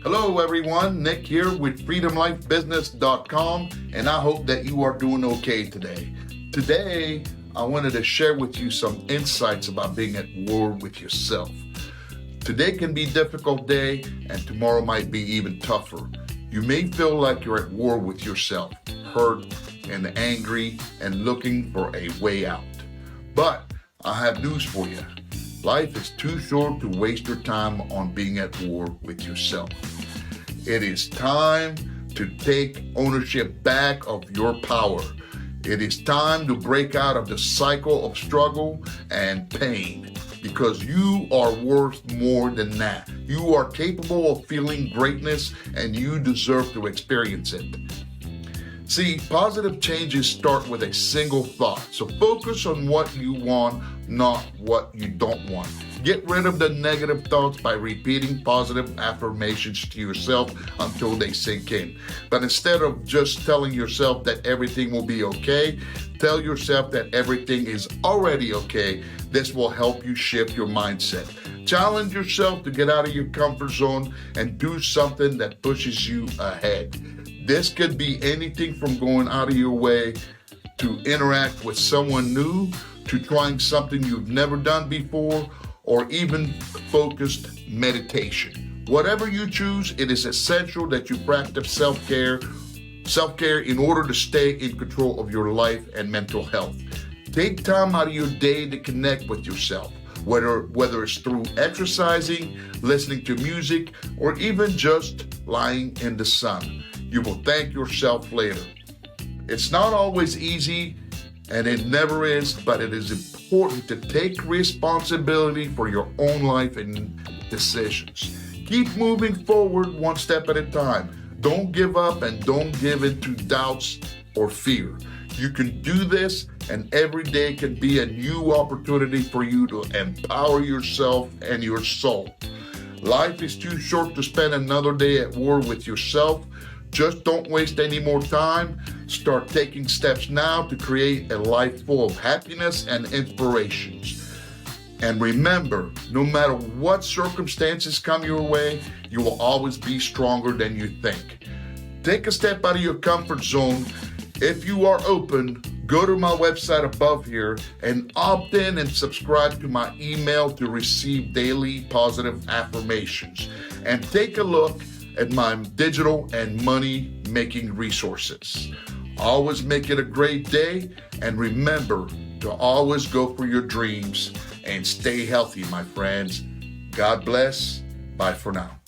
Hello everyone, Nick here with freedomlifebusiness.com, and I hope that you are doing okay today. Today, I wanted to share with you some insights about being at war with yourself. Today can be a difficult day, and tomorrow might be even tougher. You may feel like you're at war with yourself, hurt and angry and looking for a way out. But I have news for you. Life is too short to waste your time on being at war with yourself. It is time to take ownership back of your power. It is time to break out of the cycle of struggle and pain, because you are worth more than that. You are capable of feeling greatness, and you deserve to experience it. See, positive changes start with a single thought. So focus on what you want, not what you don't want. Get rid of the negative thoughts by repeating positive affirmations to yourself until they sink in. But instead of just telling yourself that everything will be okay, tell yourself that everything is already okay. This will help you shift your mindset. Challenge yourself to get out of your comfort zone and do something that pushes you ahead. This could be anything from going out of your way to interact with someone new, to trying something you've never done before, or even focused meditation. Whatever you choose, it is essential that you practice self-care in order to stay in control of your life and mental health. Take time out of your day to connect with yourself, whether it's through exercising, listening to music, or even just lying in the sun. You will thank yourself later. It's not always easy, and it never is, but it is important to take responsibility for your own life and decisions. Keep moving forward one step at a time. Don't give up and don't give in to doubts or fear. You can do this, and every day can be a new opportunity for you to empower yourself and your soul. Life is too short to spend another day at war with yourself. Just don't waste any more time. Start taking steps now to create a life full of happiness and inspirations. And remember, no matter what circumstances come your way, you will always be stronger than you think. Take a step out of your comfort zone. If you are open, go to my website above here and opt in and subscribe to my email to receive daily positive affirmations. And take a look at my digital and money-making resources. Always make it a great day, and remember to always go for your dreams and stay healthy, my friends. God bless. Bye for now.